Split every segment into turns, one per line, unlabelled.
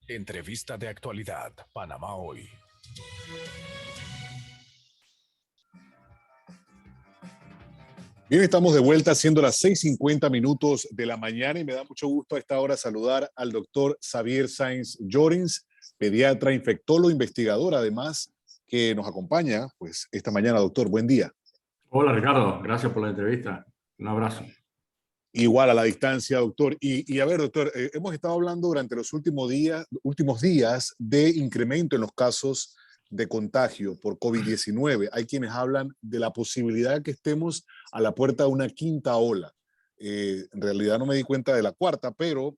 Entrevista de actualidad, Panamá Hoy.
Bien, estamos de vuelta siendo las 6:50 de la mañana y me da mucho gusto a esta hora saludar al doctor Xavier Sáenz Llorens, pediatra, infectólogo, investigador, además, que nos acompaña pues esta mañana. Doctor, buen día.
Hola Ricardo, gracias por la entrevista. Un abrazo.
Igual a la distancia, doctor. Y a ver, doctor, hemos estado hablando durante los últimos días de incremento en los casos de contagio por COVID-19. Hay quienes hablan de la posibilidad de que estemos a la puerta de una quinta ola. En realidad no me di cuenta de la cuarta, pero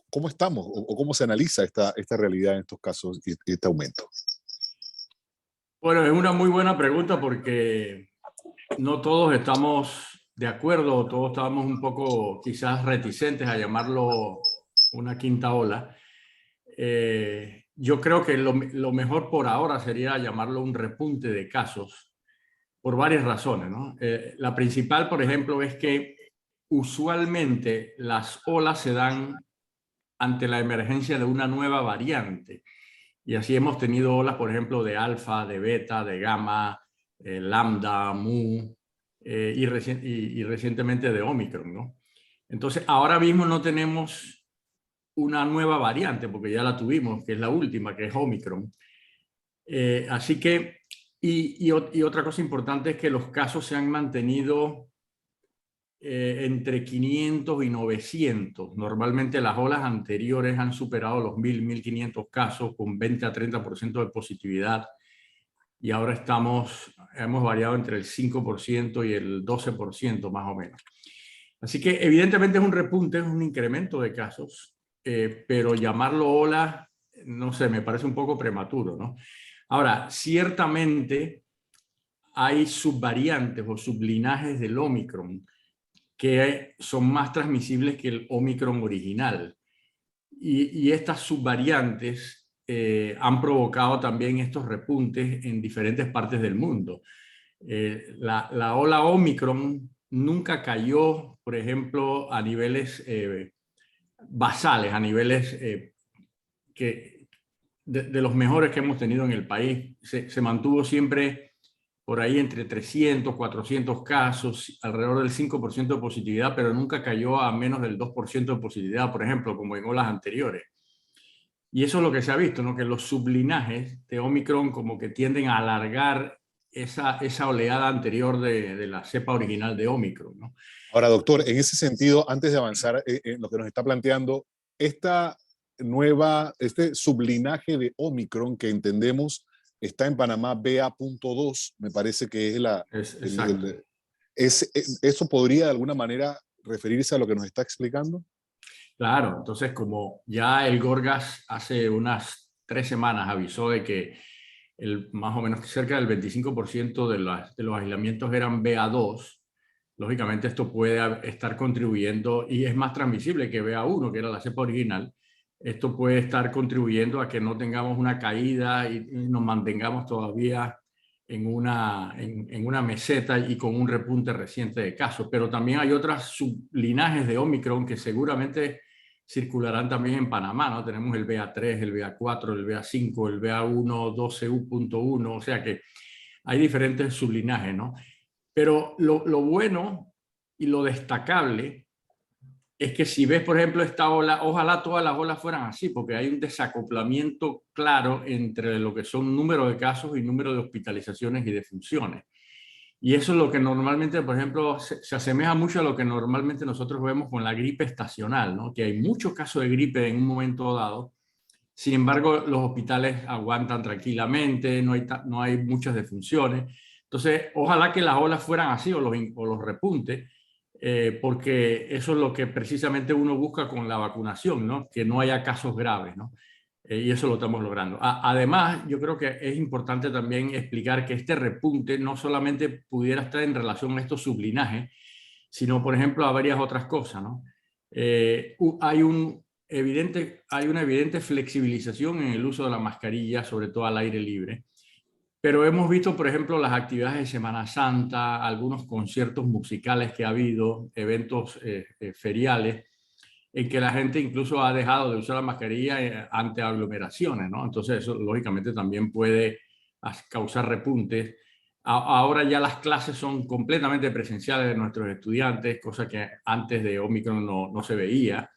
¿cómo estamos o cómo se analiza esta realidad en estos casos y este aumento?
Bueno, es una muy buena pregunta porque no todos estamos de acuerdo, todos estamos un poco quizás reticentes a llamarlo una quinta ola. Yo creo que lo mejor por ahora sería llamarlo un repunte de casos por varias razones, ¿no? La principal, por ejemplo, es que usualmente las olas se dan ante la emergencia de una nueva variante. Y así hemos tenido olas, por ejemplo, de alfa, de beta, de gamma, lambda, mu y recientemente de Omicron, ¿no? Entonces, ahora mismo no tenemos una nueva variante, porque ya la tuvimos, que es la última, que es Omicron. Así que, y otra cosa importante es que los casos se han mantenido entre 500 y 900. Normalmente las olas anteriores han superado los 1000, 1500 casos con 20 a 30% de positividad y ahora hemos variado entre el 5% y el 12% más o menos. Así que evidentemente es un repunte, es un incremento de casos, pero llamarlo ola, no sé, me parece un poco prematuro, ¿no? Ahora, ciertamente hay subvariantes o sublinajes del Omicron que son más transmisibles que el Omicron original. Y estas subvariantes han provocado también estos repuntes en diferentes partes del mundo. La ola Omicron nunca cayó, por ejemplo, a niveles basales, a niveles de los mejores que hemos tenido en el país. Se mantuvo siempre por ahí entre 300, 400 casos, alrededor del 5% de positividad, pero nunca cayó a menos del 2% de positividad, por ejemplo, como en olas anteriores. Y eso es lo que se ha visto, ¿no? Que los sublinajes de Omicron como que tienden a alargar esa oleada anterior de la cepa original de Omicron, ¿no?
Ahora, doctor, en ese sentido, antes de avanzar en lo que nos está planteando, este sublinaje de Omicron que entendemos está en Panamá BA.2, me parece que
Exacto.
¿Eso podría de alguna manera referirse a lo que nos está explicando?
Claro, entonces como ya el Gorgas hace unas 3 semanas avisó de que más o menos cerca del 25% de los aislamientos eran BA2, lógicamente esto puede estar contribuyendo y es más transmisible que BA1, que era la cepa original. Esto puede estar contribuyendo a que no tengamos una caída y nos mantengamos todavía en una meseta y con un repunte reciente de casos. Pero también hay otras sublinajes de Omicron que seguramente circularán también en Panamá, ¿no? Tenemos el BA3, el BA4, el BA5, el BA1, 12U.1, o sea que hay diferentes sublinajes, ¿no? Pero lo bueno y lo destacable es que si ves, por ejemplo, esta ola, ojalá todas las olas fueran así, porque hay un desacoplamiento claro entre lo que son número de casos y número de hospitalizaciones y defunciones. Y eso es lo que normalmente, por ejemplo, se asemeja mucho a lo que normalmente nosotros vemos con la gripe estacional, ¿no? Que hay muchos casos de gripe en un momento dado. Sin embargo, los hospitales aguantan tranquilamente, no hay muchas defunciones. Entonces, ojalá que las olas fueran así o los repuntes, porque eso es lo que precisamente uno busca con la vacunación, ¿no? Que no haya casos graves, ¿no? Y eso lo estamos logrando. Además, yo creo que es importante también explicar que este repunte no solamente pudiera estar en relación a estos sublinajes, sino, por ejemplo, a varias otras cosas, ¿no? Hay una evidente flexibilización en el uso de la mascarilla, sobre todo al aire libre. Pero hemos visto, por ejemplo, las actividades de Semana Santa, algunos conciertos musicales que ha habido, eventos feriales, en que la gente incluso ha dejado de usar la mascarilla ante aglomeraciones, ¿no? Entonces eso lógicamente también puede causar repuntes. Ahora ya las clases son completamente presenciales de nuestros estudiantes, cosa que antes de Omicron no se veía.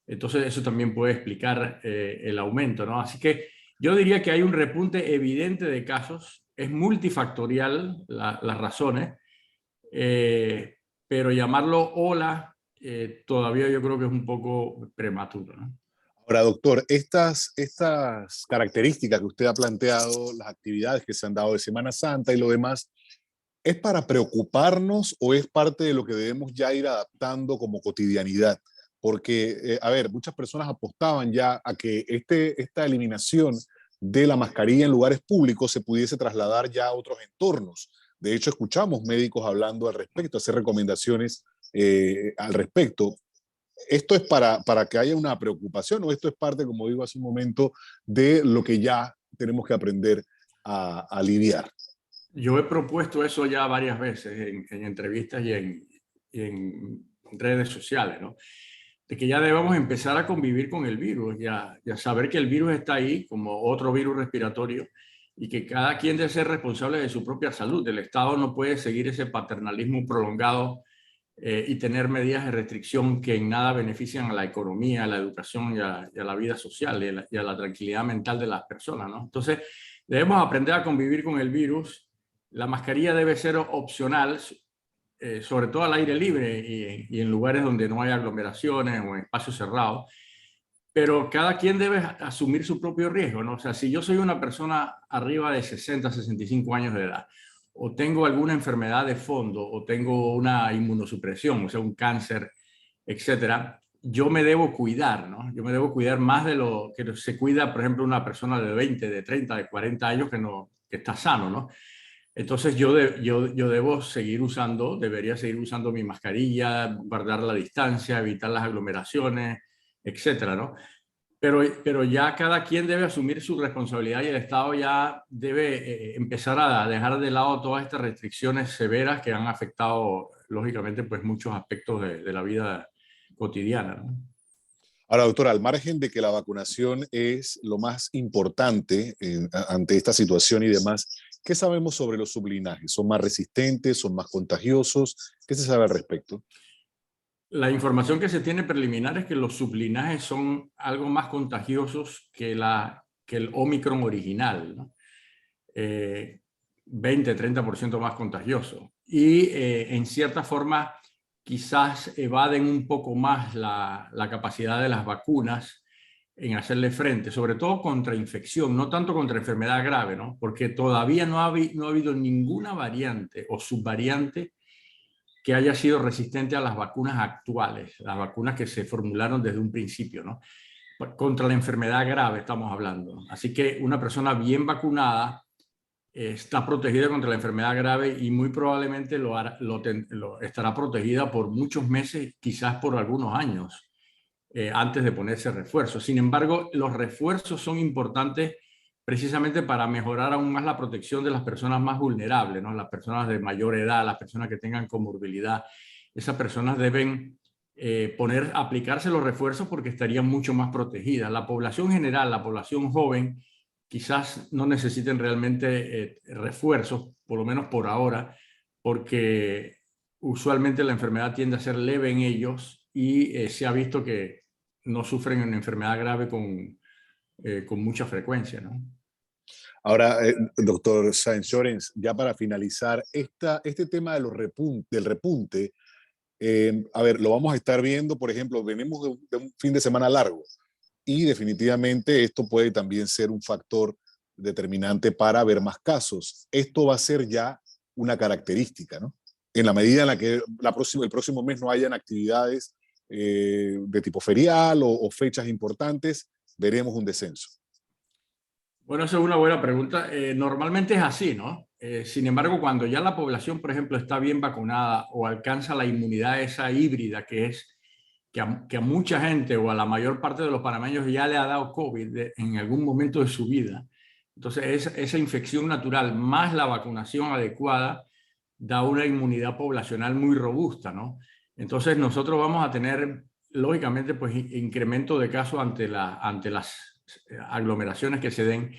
Entonces eso también puede explicar el aumento, ¿no? Así que yo diría que hay un repunte evidente de casos, es multifactorial las razones, pero llamarlo ola todavía yo creo que es un poco prematuro, ¿no?
Ahora, doctor, estas características que usted ha planteado, las actividades que se han dado de Semana Santa y lo demás, ¿es para preocuparnos o es parte de lo que debemos ya ir adaptando como cotidianidad? Porque, a ver, muchas personas apostaban ya a que esta eliminación de la mascarilla en lugares públicos se pudiese trasladar ya a otros entornos. De hecho, escuchamos médicos hablando al respecto, hacer recomendaciones al respecto. ¿Esto es para que haya una preocupación o esto es parte, como digo hace un momento, de lo que ya tenemos que aprender a lidiar?
Yo he propuesto eso ya varias veces en entrevistas y en redes sociales, ¿no? De que ya debemos empezar a convivir con el virus, ya saber que el virus está ahí como otro virus respiratorio y que cada quien debe ser responsable de su propia salud. El Estado no puede seguir ese paternalismo prolongado y tener medidas de restricción que en nada benefician a la economía, a la educación y a la vida social y a la tranquilidad mental de las personas, ¿no? Entonces, debemos aprender a convivir con el virus. La mascarilla debe ser opcional, sobre todo al aire libre y en lugares donde no hay aglomeraciones o en espacios cerrados, pero cada quien debe asumir su propio riesgo, ¿no? O sea, si yo soy una persona arriba de 60, 65 años de edad, o tengo alguna enfermedad de fondo, o tengo una inmunosupresión, o sea, un cáncer, etcétera, yo me debo cuidar, ¿no? Yo me debo cuidar más de lo que se cuida, por ejemplo, una persona de 20, de 30, de 40 años que está sano, ¿no? Entonces yo debo seguir usando, debería seguir usando mi mascarilla, guardar la distancia, evitar las aglomeraciones, etcétera, ¿no? Pero ya cada quien debe asumir su responsabilidad y el Estado ya debe empezar a dejar de lado todas estas restricciones severas que han afectado, lógicamente, pues muchos aspectos de la vida cotidiana, ¿no?
Ahora, doctora, al margen de que la vacunación es lo más importante ante esta situación y demás, ¿qué sabemos sobre los sublinajes? ¿Son más resistentes? ¿Son más contagiosos? ¿Qué se sabe al respecto?
La información que se tiene preliminar es que los sublinajes son algo más contagiosos que el Omicron original, ¿no? 20-30% más contagioso. Y en cierta forma quizás evaden un poco más la capacidad de las vacunas en hacerle frente, sobre todo contra infección, no tanto contra enfermedad grave, ¿no? Porque todavía no ha habido ninguna variante o subvariante que haya sido resistente a las vacunas actuales, las vacunas que se formularon desde un principio, ¿no? Contra la enfermedad grave estamos hablando. Así que una persona bien vacunada está protegida contra la enfermedad grave y muy probablemente estará protegida por muchos meses, quizás por algunos años, antes de ponerse refuerzos. Sin embargo, los refuerzos son importantes precisamente para mejorar aún más la protección de las personas más vulnerables, ¿no? Las personas de mayor edad, las personas que tengan comorbilidad. Esas personas deben aplicarse los refuerzos porque estarían mucho más protegidas. La población general, la población joven, quizás no necesiten realmente refuerzos, por lo menos por ahora, porque usualmente la enfermedad tiende a ser leve en ellos y se ha visto que no sufren una enfermedad grave con mucha frecuencia, ¿no?
Ahora, doctor Sáenz Llorens, ya para finalizar, este tema de del repunte, a ver, lo vamos a estar viendo, por ejemplo, venimos de un fin de semana largo y definitivamente esto puede también ser un factor determinante para ver más casos. Esto va a ser ya una característica, ¿no? En la medida en la que el próximo mes no hayan actividades de tipo ferial o fechas importantes, veremos un descenso.
Bueno, esa es una buena pregunta. Normalmente es así, ¿no? Sin embargo, cuando ya la población, por ejemplo, está bien vacunada o alcanza la inmunidad esa híbrida, que es que a mucha gente o a la mayor parte de los panameños ya le ha dado COVID en algún momento de su vida. Entonces, esa infección natural más la vacunación adecuada da una inmunidad poblacional muy robusta, ¿no? Entonces, nosotros vamos a tener lógicamente, pues incremento de casos ante las aglomeraciones que se den,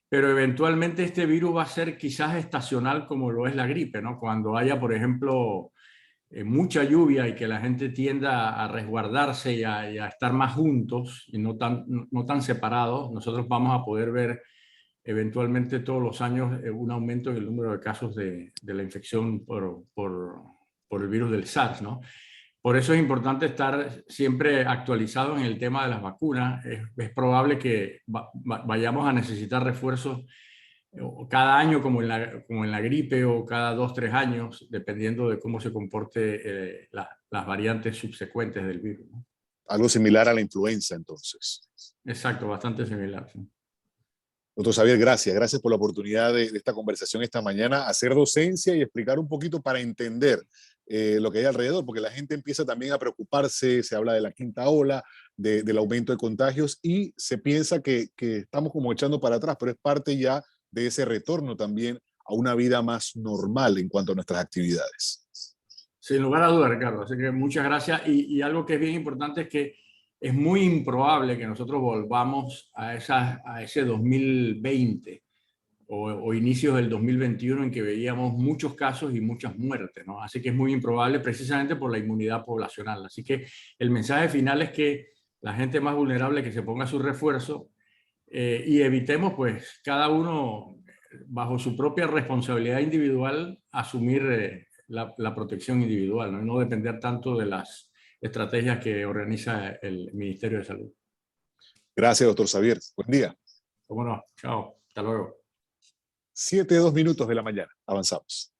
pero eventualmente este virus va a ser quizás estacional como lo es la gripe, ¿no? Cuando haya, por ejemplo, mucha lluvia y que la gente tienda a resguardarse y a estar más juntos y no tan separados, nosotros vamos a poder ver eventualmente todos los años un aumento en el número de casos de la infección por el virus del SARS, ¿no? Por eso es importante estar siempre actualizado en el tema de las vacunas. Es probable que vayamos a necesitar refuerzos cada año como en la gripe o cada 2 o 3 años, dependiendo de cómo se comporte las variantes subsecuentes del virus, ¿no?
Algo similar a la influenza, entonces.
Exacto, bastante similar. Sí.
Doctor Xavier, gracias. Gracias por la oportunidad de esta conversación esta mañana, hacer docencia y explicar un poquito para entender lo que hay alrededor, porque la gente empieza también a preocuparse, se habla de la quinta ola, del aumento de contagios y se piensa que estamos como echando para atrás, pero es parte ya de ese retorno también a una vida más normal en cuanto a nuestras actividades.
Sin lugar a dudas, Ricardo. Así que muchas gracias. Y algo que es bien importante es que es muy improbable que nosotros volvamos a ese 2020 o inicios del 2021 en que veíamos muchos casos y muchas muertes, ¿no? Así que es muy improbable precisamente por la inmunidad poblacional. Así que el mensaje final es que la gente más vulnerable que se ponga su refuerzo y evitemos pues cada uno bajo su propia responsabilidad individual asumir la protección individual, ¿no? Y no depender tanto de las estrategias que organiza el Ministerio de Salud.
Gracias, doctor Xavier. Buen día.
¿Cómo no? Chao. Hasta luego.
7:02 de la mañana. Avanzamos.